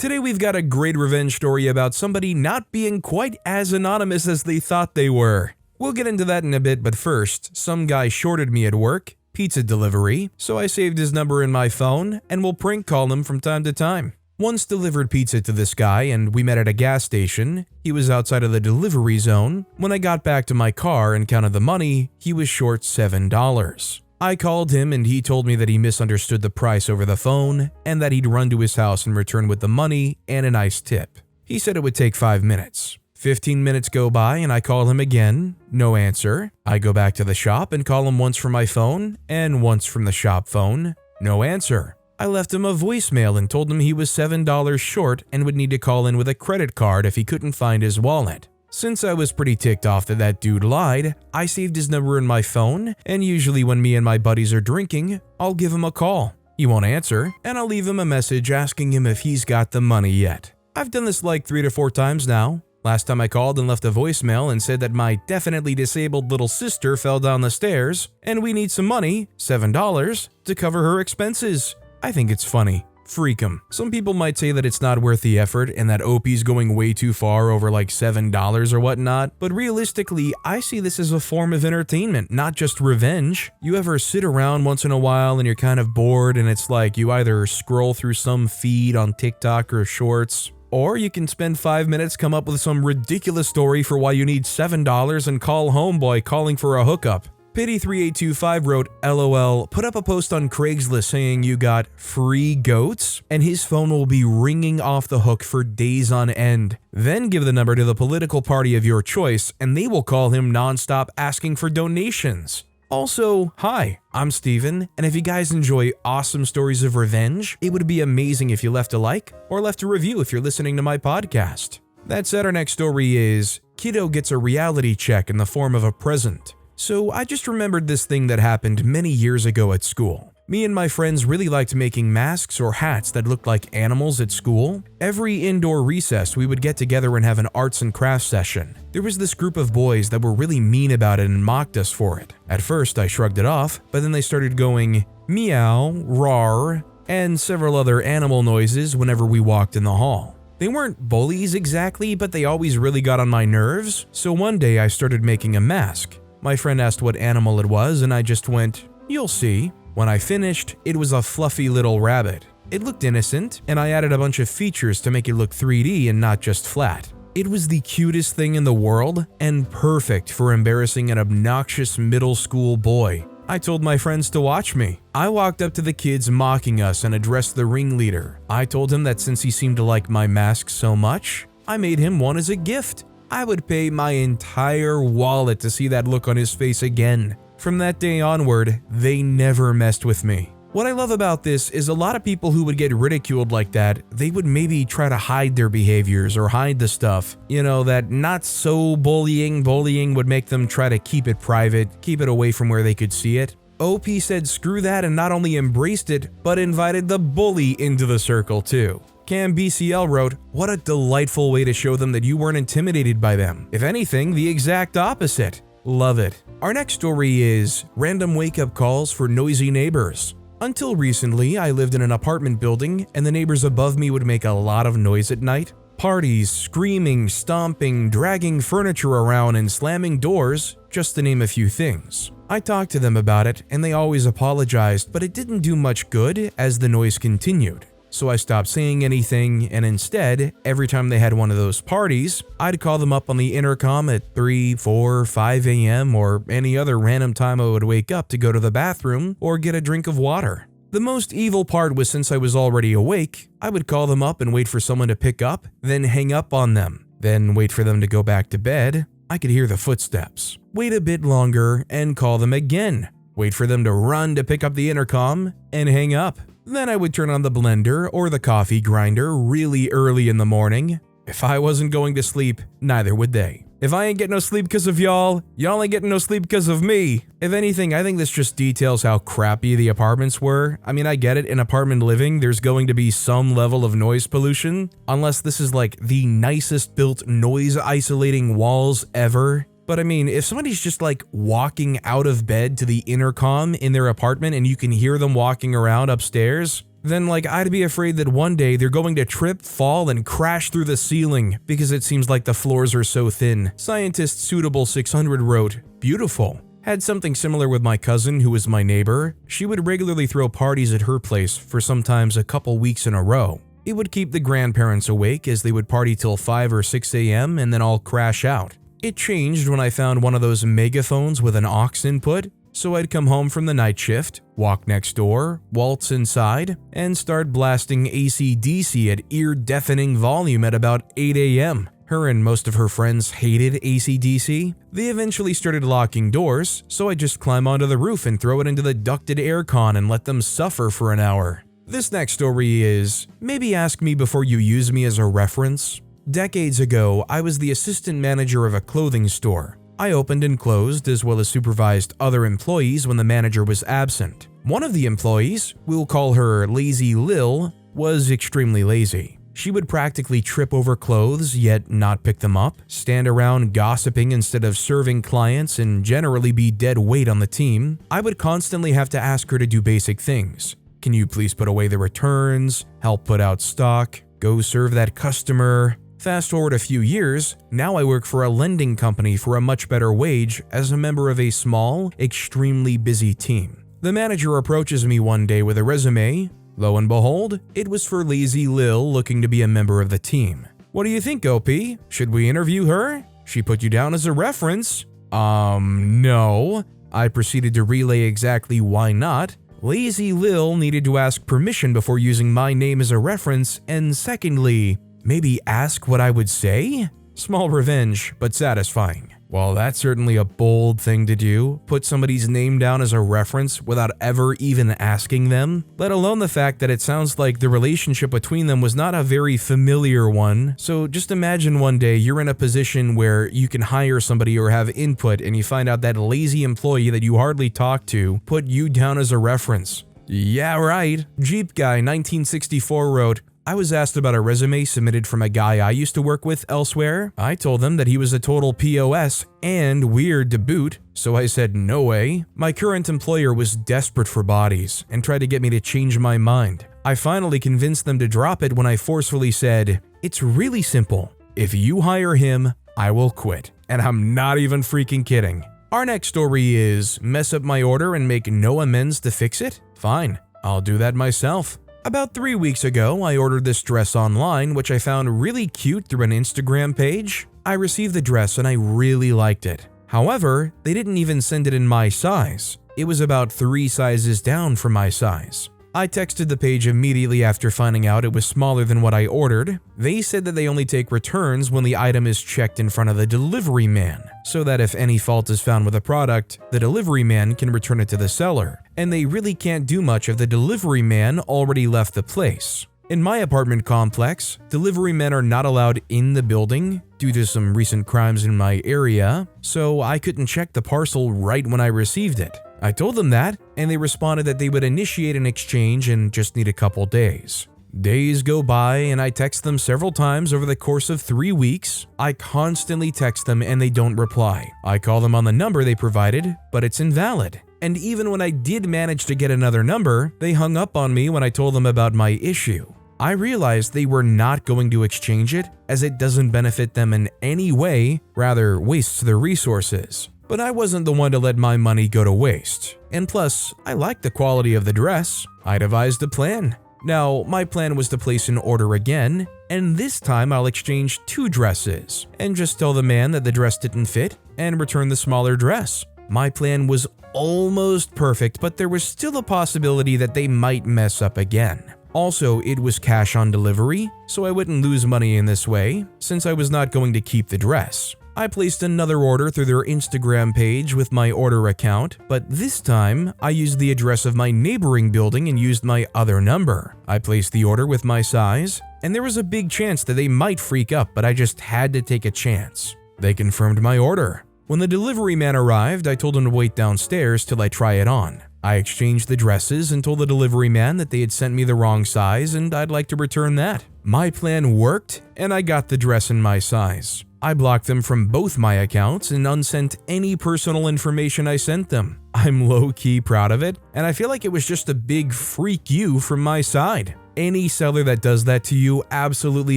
Today we've got a great revenge story about somebody not being quite as anonymous as they thought they were. We'll get into that in a bit, but first, some guy shorted me at work, pizza delivery, so I saved his number in my phone and will prank call him from time to time. Once delivered pizza to this guy and we met at a gas station. He was outside of the delivery zone. When I got back to my car and counted the money, he was short $7. I called him and he told me that he misunderstood the price over the phone and that he'd run to his house and return with the money and a nice tip. He said it would take 5 minutes. 15 minutes go by and I call him again, no answer. I go back to the shop and call him once from my phone and once from the shop phone, no answer. I left him a voicemail and told him he was $7 short and would need to call in with a credit card if he couldn't find his wallet. Since I was pretty ticked off that dude lied, I saved his number in my phone, and usually when me and my buddies are drinking, I'll give him a call. He won't answer, and I'll leave him a message asking him if he's got the money yet. I've done this like 3 to 4 times now. Last time I called and left a voicemail and said that my definitely disabled little sister fell down the stairs, and we need some money, $7, to cover her expenses. I think it's funny. Freak 'em. Some people might say that it's not worth the effort and that OP's going way too far over like $7 or whatnot, but realistically, I see this as a form of entertainment, not just revenge. You ever sit around once in a while and you're kind of bored and it's like you either scroll through some feed on TikTok or Shorts, or you can spend 5 minutes, come up with some ridiculous story for why you need $7 and call homeboy calling for a hookup. Pity3825 wrote, LOL, put up a post on Craigslist saying you got free goats and his phone will be ringing off the hook for days on end. Then give the number to the political party of your choice and they will call him nonstop asking for donations. Also, hi, I'm Steven, and if you guys enjoy awesome stories of revenge, it would be amazing if you left a like or left a review if you're listening to my podcast. That said, our next story is, Kiddo gets a reality check in the form of a present. So I just remembered this thing that happened many years ago at school. Me and my friends really liked making masks or hats that looked like animals at school. Every indoor recess we would get together and have an arts and crafts session. There was this group of boys that were really mean about it and mocked us for it. At first I shrugged it off, but then they started going meow, rawr, and several other animal noises whenever we walked in the hall. They weren't bullies exactly, but they always really got on my nerves, so one day I started making a mask. My friend asked what animal it was and I just went, you'll see. When I finished, it was a fluffy little rabbit. It looked innocent and I added a bunch of features to make it look 3D and not just flat. It was the cutest thing in the world and perfect for embarrassing an obnoxious middle school boy. I told my friends to watch me. I walked up to the kids mocking us and addressed the ringleader. I told him that since he seemed to like my mask so much, I made him one as a gift. I would pay my entire wallet to see that look on his face again. From that day onward, they never messed with me. What I love about this is a lot of people who would get ridiculed like that, they would maybe try to hide their behaviors or hide the stuff, that not so bullying would make them try to keep it private, keep it away from where they could see it. OP said screw that and not only embraced it, but invited the bully into the circle too. Cam BCL wrote, what a delightful way to show them that you weren't intimidated by them. If anything, the exact opposite. Love it. Our next story is random wake-up calls for noisy neighbors. Until recently, I lived in an apartment building and the neighbors above me would make a lot of noise at night. Parties, screaming, stomping, dragging furniture around and slamming doors, just to name a few things. I talked to them about it and they always apologized, but it didn't do much good as the noise continued. So I stopped saying anything and instead, every time they had one of those parties, I'd call them up on the intercom at 3, 4, 5 a.m. or any other random time I would wake up to go to the bathroom or get a drink of water. The most evil part was since I was already awake, I would call them up and wait for someone to pick up, then hang up on them, then wait for them to go back to bed. I could hear the footsteps. Wait a bit longer and call them again. Wait for them to run to pick up the intercom and hang up. Then I would turn on the blender or the coffee grinder really early in the morning. If I wasn't going to sleep, neither would they. If I ain't getting no sleep because of y'all ain't getting no sleep because of me. If anything, I think this just details how crappy the apartments were. I mean, I get it, in apartment living, there's going to be some level of noise pollution, unless this is like the nicest built noise isolating walls ever. But I mean, if somebody's just like walking out of bed to the intercom in their apartment and you can hear them walking around upstairs, Then I'd be afraid that one day they're going to trip, fall, and crash through the ceiling because it seems like the floors are so thin. Scientist Suitable 600 wrote, "Beautiful." Had something similar with my cousin who was my neighbor. She would regularly throw parties at her place for sometimes a couple weeks in a row. It would keep the grandparents awake as they would party till 5 or 6 a.m. and then all crash out. It changed when I found one of those megaphones with an aux input, so I'd come home from the night shift, walk next door, waltz inside, and start blasting AC/DC at ear-deafening volume at about 8 a.m. Her and most of her friends hated AC/DC. They eventually started locking doors, so I'd just climb onto the roof and throw it into the ducted aircon and let them suffer for an hour. This next story is, maybe ask me before you use me as a reference. Decades ago, I was the assistant manager of a clothing store. I opened and closed as well as supervised other employees when the manager was absent. One of the employees, we'll call her Lazy Lil, was extremely lazy. She would practically trip over clothes yet not pick them up, stand around gossiping instead of serving clients, and generally be dead weight on the team. I would constantly have to ask her to do basic things. Can you please put away the returns, help put out stock, go serve that customer? Fast forward a few years, now I work for a lending company for a much better wage as a member of a small, extremely busy team. The manager approaches me one day with a resume. Lo and behold, it was for Lazy Lil looking to be a member of the team. "What do you think, OP? Should we interview her? She put you down as a reference." No. I proceeded to relay exactly why not. Lazy Lil needed to ask permission before using my name as a reference, and secondly, maybe ask what I would say? Small revenge, but satisfying. Well, that's certainly a bold thing to do, put somebody's name down as a reference without ever even asking them, let alone the fact that it sounds like the relationship between them was not a very familiar one. So just imagine one day you're in a position where you can hire somebody or have input and you find out that lazy employee that you hardly talk to put you down as a reference. Yeah, right. Jeep Guy 1964 wrote, "I was asked about a resume submitted from a guy I used to work with elsewhere. I told them that he was a total POS and weird to boot, so I said no way. My current employer was desperate for bodies and tried to get me to change my mind. I finally convinced them to drop it when I forcefully said, 'It's really simple. If you hire him, I will quit.' And I'm not even freaking kidding." Our next story is, mess up my order and make no amends to fix it? Fine, I'll do that myself. About 3 weeks ago, I ordered this dress online, which I found really cute through an Instagram page. I received the dress and I really liked it. However, they didn't even send it in my size. It was about 3 sizes down from my size. I texted the page immediately after finding out it was smaller than what I ordered. They said that they only take returns when the item is checked in front of the delivery man, so that if any fault is found with the product, the delivery man can return it to the seller, and they really can't do much if the delivery man already left the place. In my apartment complex, delivery men are not allowed in the building due to some recent crimes in my area, so I couldn't check the parcel right when I received it. I told them that, and they responded that they would initiate an exchange and just need a couple days. Days go by and I text them several times over the course of 3 weeks. I constantly text them and they don't reply. I call them on the number they provided, but it's invalid. And even when I did manage to get another number, they hung up on me when I told them about my issue. I realized they were not going to exchange it as it doesn't benefit them in any way, rather wastes their resources. But I wasn't the one to let my money go to waste. And plus, I liked the quality of the dress. I devised a plan. Now, my plan was to place an order again, and this time I'll exchange 2 dresses, and just tell the man that the dress didn't fit, and return the smaller dress. My plan was almost perfect, but there was still a possibility that they might mess up again. Also, it was cash on delivery, so I wouldn't lose money in this way, since I was not going to keep the dress. I placed another order through their Instagram page with my order account, but this time I used the address of my neighboring building and used my other number. I placed the order with my size, and there was a big chance that they might freak up, but I just had to take a chance. They confirmed my order. When the delivery man arrived, I told him to wait downstairs till I try it on. I exchanged the dresses and told the delivery man that they had sent me the wrong size and I'd like to return that. My plan worked, and I got the dress in my size. I blocked them from both my accounts and unsent any personal information I sent them. I'm low-key proud of it, and I feel like it was just a big freak you from my side. Any seller that does that to you absolutely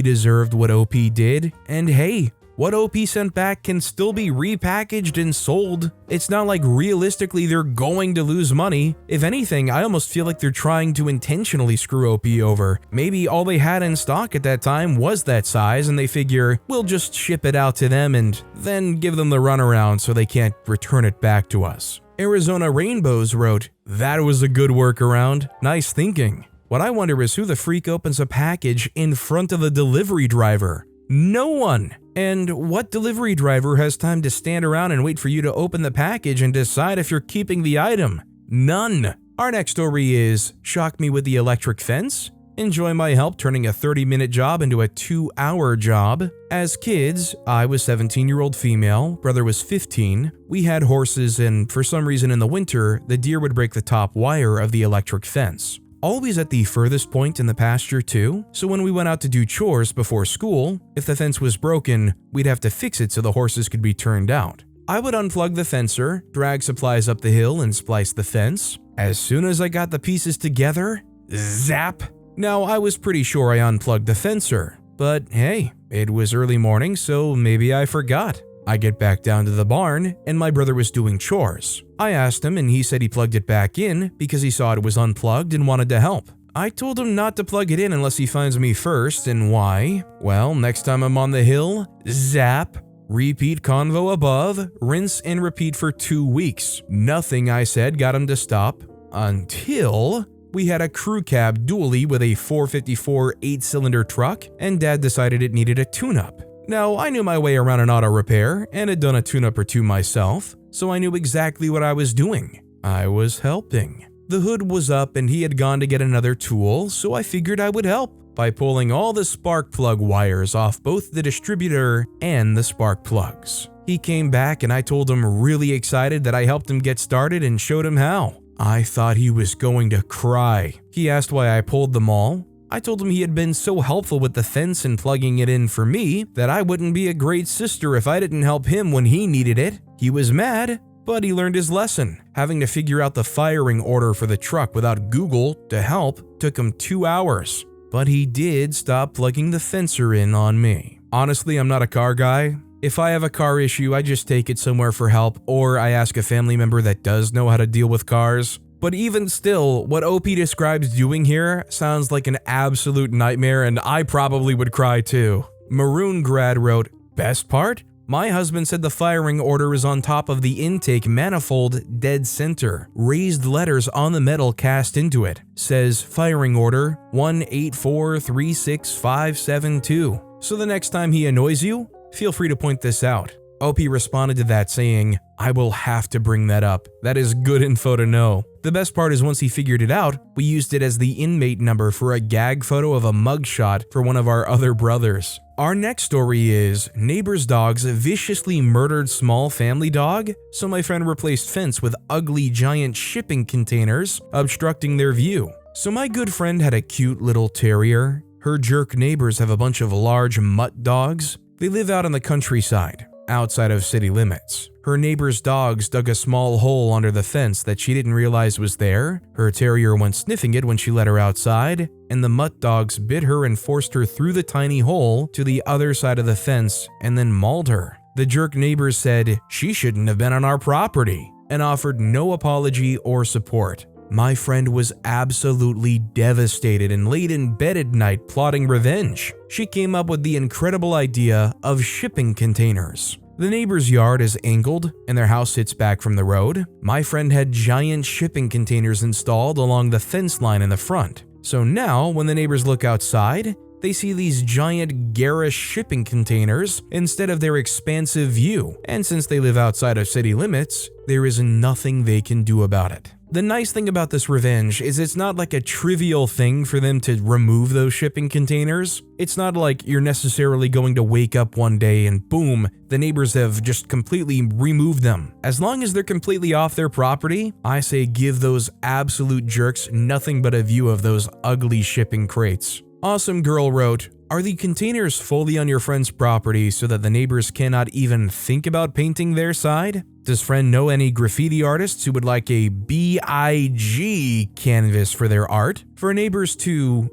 deserved what OP did, and hey, what OP sent back can still be repackaged and sold. It's not like realistically they're going to lose money. If anything, I almost feel like they're trying to intentionally screw OP over. Maybe all they had in stock at that time was that size and they figure we'll just ship it out to them and then give them the runaround so they can't return it back to us. Arizona Rainbows wrote, "That was a good workaround. Nice thinking. What I wonder is who the freak opens a package in front of the delivery driver? No one. And what delivery driver has time to stand around and wait for you to open the package and decide if you're keeping the item? None." Our next story is, "Shock me with the electric fence. Enjoy my help turning a 30-minute job into a 2-hour job. As kids, I was 17-year-old female, brother was 15. We had horses and for some reason in the winter, the deer would break the top wire of the electric fence. Always at the furthest point in the pasture too, so when we went out to do chores before school, if the fence was broken, we'd have to fix it so the horses could be turned out. I would unplug the fencer, drag supplies up the hill and splice the fence. As soon as I got the pieces together, zap! Now, I was pretty sure I unplugged the fencer, but hey, it was early morning, so maybe I forgot. I get back down to the barn, and my brother was doing chores. I asked him, and he said he plugged it back in because he saw it was unplugged and wanted to help. I told him not to plug it in unless he finds me first, and why? Well, next time I'm on the hill, zap, repeat convo above, rinse and repeat for 2 weeks. Nothing I said got him to stop until we had a crew cab dually with a 454 8-cylinder truck, and Dad decided it needed a tune-up. Now, I knew my way around an auto repair and had done a tune-up or two myself, so I knew exactly what I was doing. I was helping. The hood was up and he had gone to get another tool, so I figured I would help by pulling all the spark plug wires off both the distributor and the spark plugs. He came back and I told him really excited that I helped him get started and showed him how. I thought he was going to cry. He asked why I pulled them all. I told him he had been so helpful with the fence and plugging it in for me that I wouldn't be a great sister if I didn't help him when he needed it. He was mad, but he learned his lesson. Having to figure out the firing order for the truck without Google to help took him 2 hours. But he did stop plugging the fencer in on me. Honestly, I'm not a car guy. If I have a car issue, I just take it somewhere for help, or I ask a family member that does know how to deal with cars. But even still, what OP describes doing here sounds like an absolute nightmare, and I probably would cry too. Maroon Grad wrote, "Best part? My husband said the firing order is on top of the intake manifold dead center. Raised letters on the metal cast into it. Says firing order 184365572. So the next time he annoys you, feel free to point this out." OP responded to that saying, "I will have to bring that up. That is good info to know." The best part is once he figured it out, we used it as the inmate number for a gag photo of a mugshot for one of our other brothers. Our next story is, neighbor's dogs viciously murdered small family dog, so my friend replaced fence with ugly giant shipping containers obstructing their view. So my good friend had a cute little terrier. Her jerk neighbors have a bunch of large mutt dogs. They live out in the countryside, outside of city limits. Her neighbor's dogs dug a small hole under the fence that she didn't realize was there. Her terrier went sniffing it when she let her outside, and the mutt dogs bit her and forced her through the tiny hole to the other side of the fence and then mauled her. The jerk neighbors said she shouldn't have been on our property and offered no apology or support. My friend was absolutely devastated and laid in bed at night plotting revenge. She came up with the incredible idea of shipping containers. The neighbor's yard is angled and their house sits back from the road. My friend had giant shipping containers installed along the fence line in the front. So now, when the neighbors look outside, they see these giant garish shipping containers instead of their expansive view. And since they live outside of city limits, there is nothing they can do about it. The nice thing about this revenge is it's not like a trivial thing for them to remove those shipping containers. It's not like you're necessarily going to wake up one day and boom, the neighbors have just completely removed them. As long as they're completely off their property, I say give those absolute jerks nothing but a view of those ugly shipping crates. Awesome Girl wrote, Are the containers fully on your friend's property so that the neighbors cannot even think about painting their side? Does friend know any graffiti artists who would like a BIG canvas for their art for neighbors to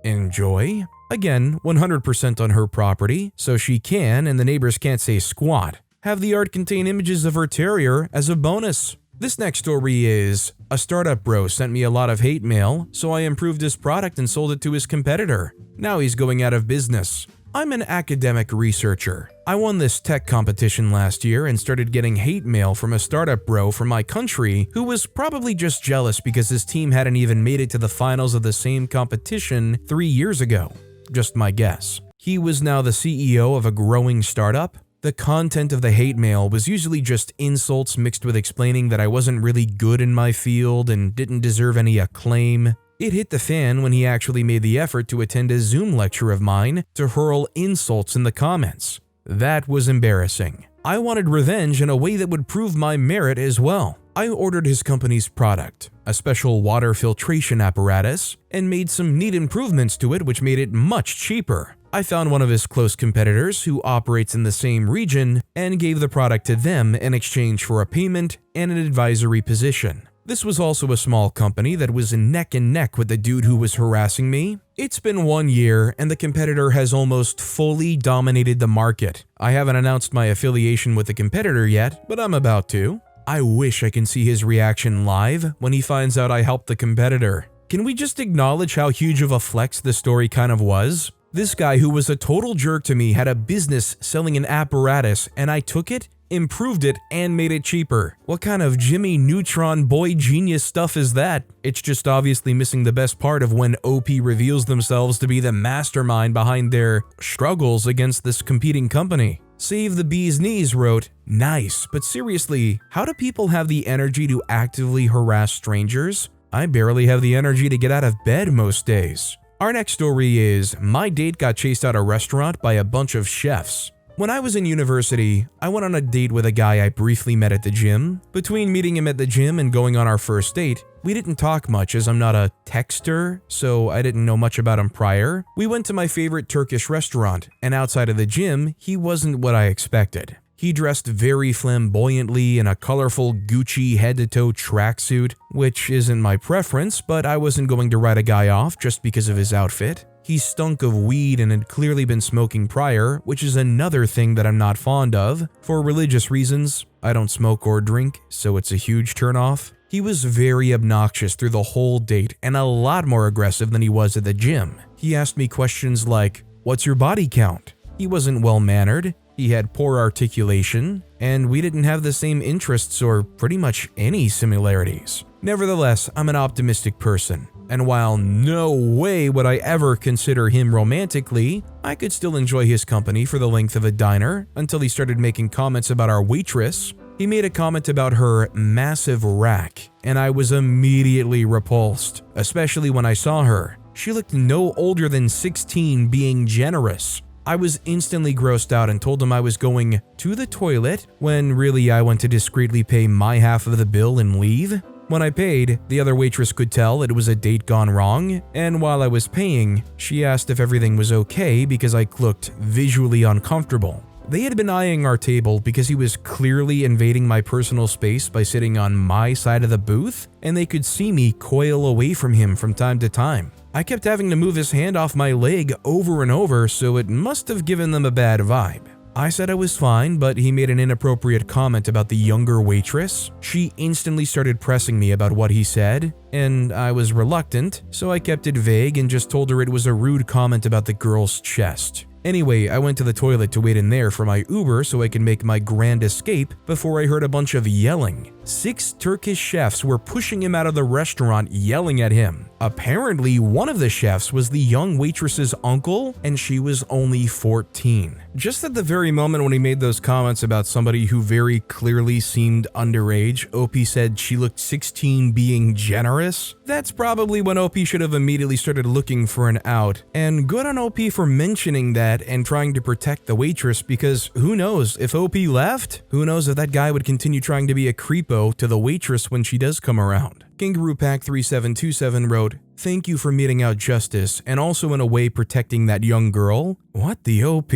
enjoy? Again, 100% on her property, so she can and the neighbors can't say squat. Have the art contain images of her terrier as a bonus. This next story is, a startup bro sent me a lot of hate mail, so I improved his product and sold it to his competitor. Now he's going out of business. I'm an academic researcher. I won this tech competition last year and started getting hate mail from a startup bro from my country who was probably just jealous because his team hadn't even made it to the finals of the same competition 3 years ago. Just my guess. He was now the CEO of a growing startup. The content of the hate mail was usually just insults mixed with explaining that I wasn't really good in my field and didn't deserve any acclaim. It hit the fan when he actually made the effort to attend a Zoom lecture of mine to hurl insults in the comments. That was embarrassing. I wanted revenge in a way that would prove my merit as well. I ordered his company's product, a special water filtration apparatus, and made some neat improvements to it which made it much cheaper. I found one of his close competitors who operates in the same region and gave the product to them in exchange for a payment and an advisory position. This was also a small company that was neck and neck with the dude who was harassing me. It's been 1 year and the competitor has almost fully dominated the market. I haven't announced my affiliation with the competitor yet, but I'm about to. I wish I can see his reaction live when he finds out I helped the competitor. Can we just acknowledge how huge of a flex this story kind of was? This guy who was a total jerk to me had a business selling an apparatus and I took it, improved it, and made it cheaper. What kind of Jimmy Neutron boy genius stuff is that? It's just obviously missing the best part of when OP reveals themselves to be the mastermind behind their struggles against this competing company. Save the Bee's Knees wrote, "Nice, but seriously, how do people have the energy to actively harass strangers? I barely have the energy to get out of bed most days." Our next story is, my date got chased out of a restaurant by a bunch of chefs. When I was in university, I went on a date with a guy I briefly met at the gym. Between meeting him at the gym and going on our first date, we didn't talk much as I'm not a texter, so I didn't know much about him prior. We went to my favorite Turkish restaurant, and outside of the gym, he wasn't what I expected. He dressed very flamboyantly in a colorful Gucci head-to-toe tracksuit, which isn't my preference, but I wasn't going to write a guy off just because of his outfit. He stunk of weed and had clearly been smoking prior, which is another thing that I'm not fond of. For religious reasons, I don't smoke or drink, so it's a huge turnoff. He was very obnoxious through the whole date and a lot more aggressive than he was at the gym. He asked me questions like, "What's your body count?" He wasn't well-mannered. He had poor articulation, and we didn't have the same interests or pretty much any similarities. Nevertheless, I'm an optimistic person, and while no way would I ever consider him romantically, I could still enjoy his company for the length of a diner until he started making comments about our waitress. He made a comment about her massive rack, and I was immediately repulsed, especially when I saw her. She looked no older than 16, being generous. I was instantly grossed out and told him I was going to the toilet when really I went to discreetly pay my half of the bill and leave. When I paid, the other waitress could tell it was a date gone wrong, and while I was paying, she asked if everything was okay because I looked visually uncomfortable. They had been eyeing our table because he was clearly invading my personal space by sitting on my side of the booth, and they could see me coil away from him from time to time. I kept having to move his hand off my leg over and over, so it must have given them a bad vibe. I said I was fine, but he made an inappropriate comment about the younger waitress. She instantly started pressing me about what he said, and I was reluctant, so I kept it vague and just told her it was a rude comment about the girl's chest. Anyway, I went to the toilet to wait in there for my Uber so I could make my grand escape before I heard a bunch of yelling. 6 Turkish chefs were pushing him out of the restaurant, yelling at him. Apparently, one of the chefs was the young waitress's uncle, and she was only 14. Just at the very moment when he made those comments about somebody who very clearly seemed underage, OP said she looked 16, being generous. That's probably when OP should have immediately started looking for an out. And good on OP for mentioning that and trying to protect the waitress, because who knows, if OP left, who knows if that guy would continue trying to be a creepo to the waitress when she does come around. Kangaroo Pack 3727 wrote, "Thank you for meting out justice and also in a way protecting that young girl." What, the OP?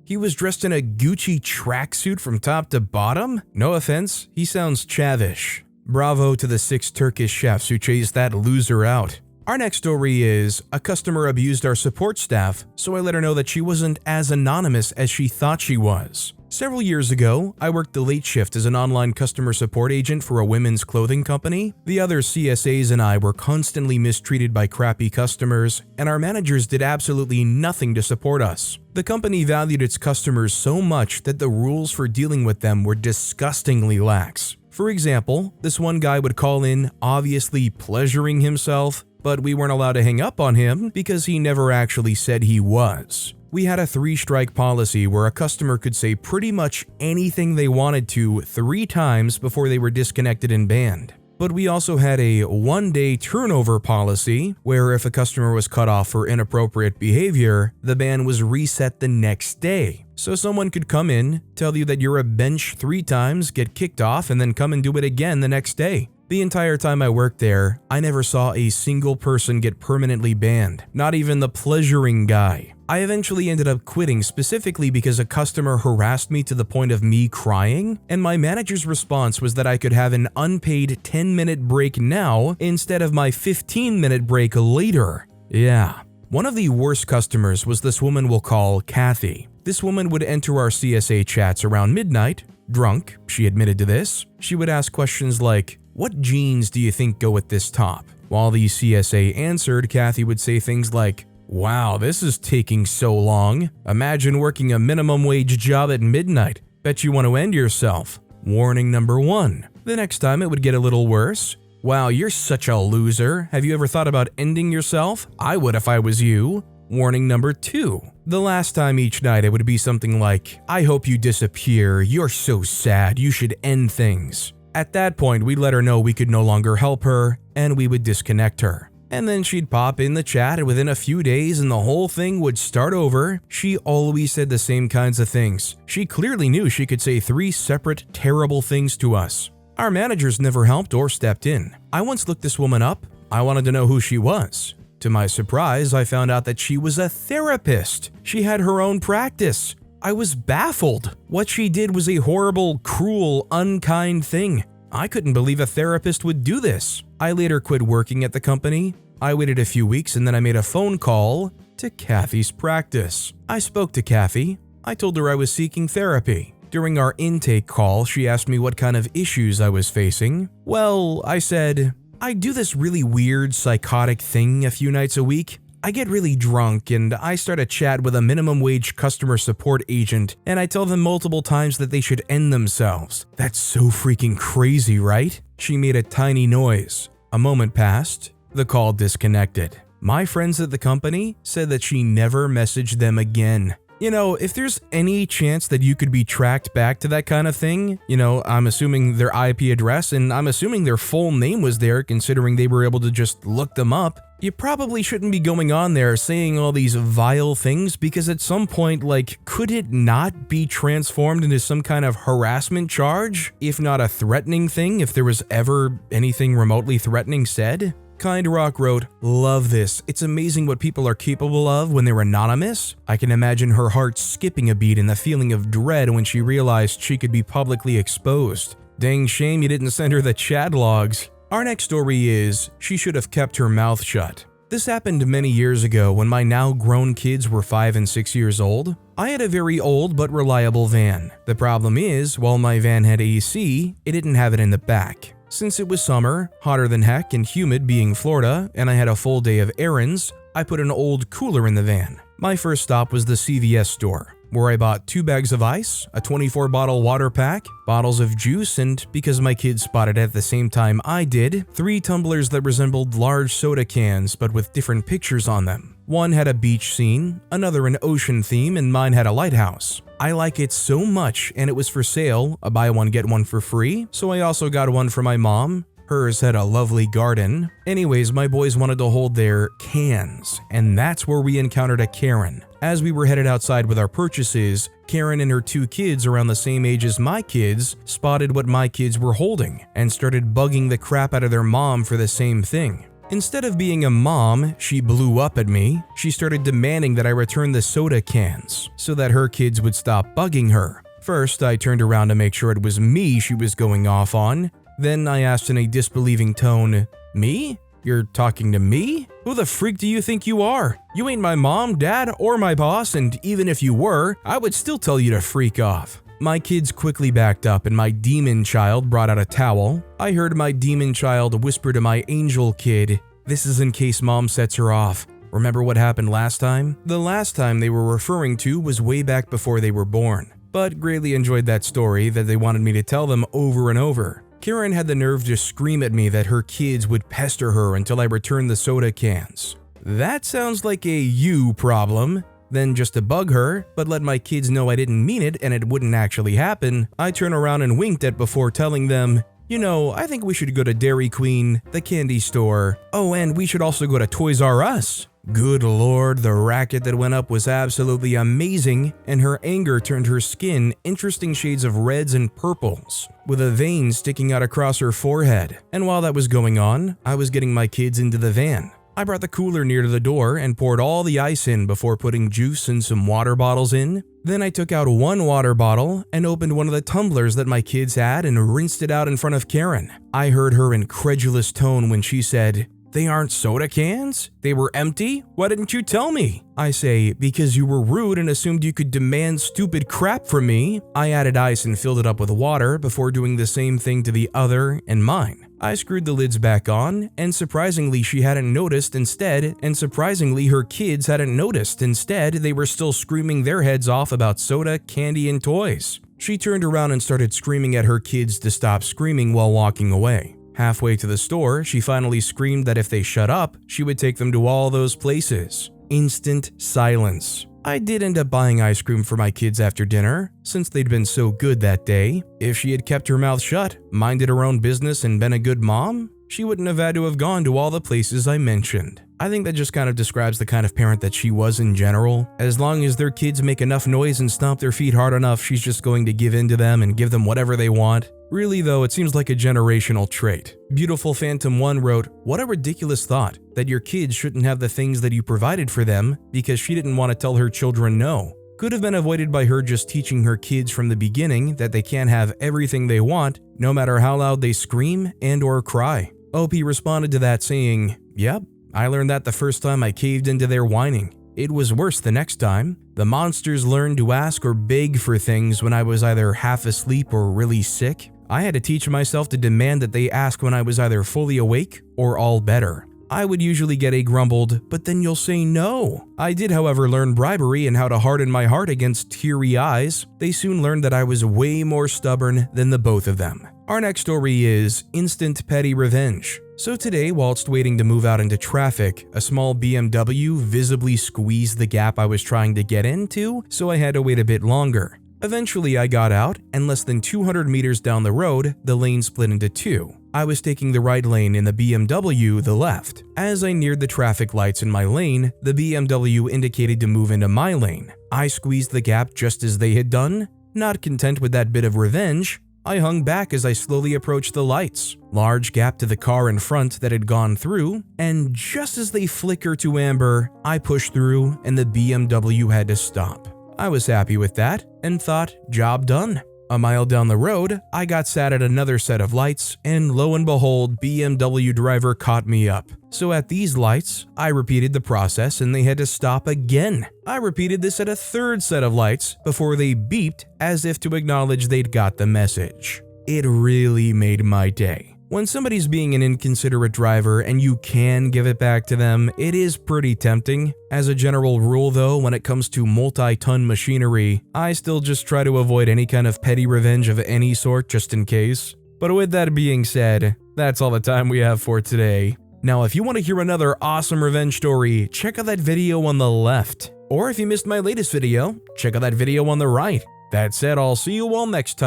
He was dressed in a Gucci tracksuit from top to bottom? No offense, he sounds chavish. Bravo to the 6 Turkish chefs who chased that loser out. Our next story is, a customer abused our support staff, so I let her know that she wasn't as anonymous as she thought she was. Several years ago, I worked the late shift as an online customer support agent for a women's clothing company. The other CSAs and I were constantly mistreated by crappy customers, and our managers did absolutely nothing to support us. The company valued its customers so much that the rules for dealing with them were disgustingly lax. For example, this one guy would call in, obviously pleasuring himself, but we weren't allowed to hang up on him because he never actually said he was. We had a 3-strike policy where a customer could say pretty much anything they wanted to 3 times before they were disconnected and banned. But we also had a 1-day turnover policy where if a customer was cut off for inappropriate behavior, the ban was reset the next day. So someone could come in, tell you that you're a bench 3 times, get kicked off, and then come and do it again the next day. The entire time I worked there, I never saw a single person get permanently banned, not even the pleasuring guy. I eventually ended up quitting specifically because a customer harassed me to the point of me crying, and my manager's response was that I could have an unpaid 10-minute break now instead of my 15-minute break later. Yeah. One of the worst customers was this woman we'll call Kathy. This woman would enter our CSA chats around midnight, drunk, she admitted to this. She would ask questions like, "What jeans do you think go with this top?" While the CSA answered, Kathy would say things like, "Wow, this is taking so long. Imagine working a minimum wage job at midnight. Bet you want to end yourself." Warning number 1. The next time it would get a little worse. "Wow, you're such a loser. Have you ever thought about ending yourself? I would if I was you." Warning number 2. The last time each night it would be something like, "I hope you disappear. You're so sad. You should end things." At that point, we'd let her know we could no longer help her, and we would disconnect her. And then she'd pop in the chat, and within a few days and the whole thing would start over. She always said the same kinds of things. She clearly knew she could say 3 separate, terrible things to us. Our managers never helped or stepped in. I once looked this woman up. I wanted to know who she was. To my surprise, I found out that she was a therapist. She had her own practice. I was baffled. What she did was a horrible, cruel, unkind thing. I couldn't believe a therapist would do this. I later quit working at the company. I waited a few weeks and then I made a phone call to Kathy's practice. I spoke to Kathy. I told her I was seeking therapy. During our intake call, she asked me what kind of issues I was facing. Well, I said, "I do this really weird, psychotic thing a few nights a week. I get really drunk and I start a chat with a minimum wage customer support agent and I tell them multiple times that they should end themselves. That's so freaking crazy, right?" She made a tiny noise. A moment passed. The call disconnected. My friends at the company said that she never messaged them again. You know, if there's any chance that you could be tracked back to that kind of thing, I'm assuming their IP address and I'm assuming their full name was there considering they were able to just look them up, you probably shouldn't be going on there saying all these vile things because at some point, could it not be transformed into some kind of harassment charge, if not a threatening thing, if there was ever anything remotely threatening said? Kind Rock wrote, "Love this. It's amazing what people are capable of when they're anonymous. I can imagine her heart skipping a beat and the feeling of dread when she realized she could be publicly exposed. Dang shame you didn't send her the chat logs." Our next story is, she should have kept her mouth shut. This happened many years ago when my now grown kids were 5 and 6 years old. I had a very old but reliable van. The problem is, while my van had AC, it didn't have it in the back. Since it was summer, hotter than heck and humid being Florida, and I had a full day of errands, I put an old cooler in the van. My first stop was the CVS store, where I bought 2 bags of ice, a 24-bottle water pack, bottles of juice, and because my kids spotted it at the same time I did, 3 tumblers that resembled large soda cans but with different pictures on them. One had a beach scene, another an ocean theme, and mine had a lighthouse. I like it so much and it was for sale, a buy one get one for free, so I also got one for my mom, Hers had a lovely garden. Anyways, my boys wanted to hold their cans, and that's where we encountered a Karen. As we were headed outside with our purchases, Karen and her 2 kids around the same age as my kids spotted what my kids were holding and started bugging the crap out of their mom for the same thing. Instead of being a mom, she blew up at me. She started demanding that I return the soda cans so that her kids would stop bugging her. First, I turned around to make sure it was me she was going off on. Then I asked in a disbelieving tone, "Me? You're talking to me? Who the freak do you think you are? You ain't my mom, dad, or my boss, and even if you were, I would still tell you to freak off." My kids quickly backed up and my demon child brought out a towel. I heard my demon child whisper to my angel kid, "This is in case mom sets her off. Remember what happened last time?" The last time they were referring to was way back before they were born, but greatly enjoyed that story that they wanted me to tell them over and over. Karen had the nerve to scream at me that her kids would pester her until I returned the soda cans. That sounds like a you problem. Then just to bug her, but let my kids know I didn't mean it and it wouldn't actually happen, I turned around and winked at before telling them, "You know, I think we should go to Dairy Queen, the candy store. Oh, and we should also go to Toys R Us." Good lord, the racket that went up was absolutely amazing, and her anger turned her skin interesting shades of reds and purples, with a vein sticking out across her forehead. And while that was going on, I was getting my kids into the van. I brought the cooler near to the door and poured all the ice in before putting juice and some water bottles in. Then I took out 1 water bottle and opened one of the tumblers that my kids had and rinsed it out in front of Karen. I heard her incredulous tone when she said, "They aren't soda cans? They were empty? Why didn't you tell me?" I say, "Because you were rude and assumed you could demand stupid crap from me." I added ice and filled it up with water before doing the same thing to the other and mine. I screwed the lids back on, and surprisingly she hadn't noticed instead, and surprisingly her kids hadn't noticed instead, they were still screaming their heads off about soda, candy, and toys. She turned around and started screaming at her kids to stop screaming while walking away. Halfway to the store, she finally screamed that if they shut up, she would take them to all those places. Instant silence. I did end up buying ice cream for my kids after dinner, since they'd been so good that day. If she had kept her mouth shut, minded her own business, and been a good mom, she wouldn't have had to have gone to all the places I mentioned. I think that just kind of describes the kind of parent that she was in general. As long as their kids make enough noise and stomp their feet hard enough, she's just going to give in to them and give them whatever they want. Really though, it seems like a generational trait. Beautiful Phantom 1 wrote, "What a ridiculous thought, that your kids shouldn't have the things that you provided for them because she didn't want to tell her children no. Could have been avoided by her just teaching her kids from the beginning that they can't have everything they want, no matter how loud they scream and or cry." OP responded to that saying, "Yep, I learned that the first time I caved into their whining. It was worse the next time. The monsters learned to ask or beg for things when I was either half asleep or really sick. I had to teach myself to demand that they ask when I was either fully awake or all better. I would usually get a grumbled, 'But then you'll say no.' I did, however, learn bribery and how to harden my heart against teary eyes. They soon learned that I was way more stubborn than the both of them." Our next story is Instant Petty Revenge. So today, whilst waiting to move out into traffic, a small BMW visibly squeezed the gap I was trying to get into, so I had to wait a bit longer. Eventually I got out, and less than 200 meters down the road, the lane split into 2. I was taking the right lane and the BMW the left. As I neared the traffic lights in my lane, the BMW indicated to move into my lane. I squeezed the gap just as they had done. Not content with that bit of revenge, I hung back as I slowly approached the lights. Large gap to the car in front that had gone through, and just as they flicker to amber, I pushed through and the BMW had to stop. I was happy with that and thought, job done. A mile down the road, I got sat at another set of lights, and lo and behold, BMW driver caught me up. So at these lights, I repeated the process and they had to stop again. I repeated this at a third set of lights before they beeped as if to acknowledge they'd got the message. It really made my day. When somebody's being an inconsiderate driver and you can give it back to them, it is pretty tempting. As a general rule though, when it comes to multi-ton machinery, I still just try to avoid any kind of petty revenge of any sort just in case. But with that being said, that's all the time we have for today. Now if you want to hear another awesome revenge story, check out that video on the left. Or if you missed my latest video, check out that video on the right. That said, I'll see you all next time.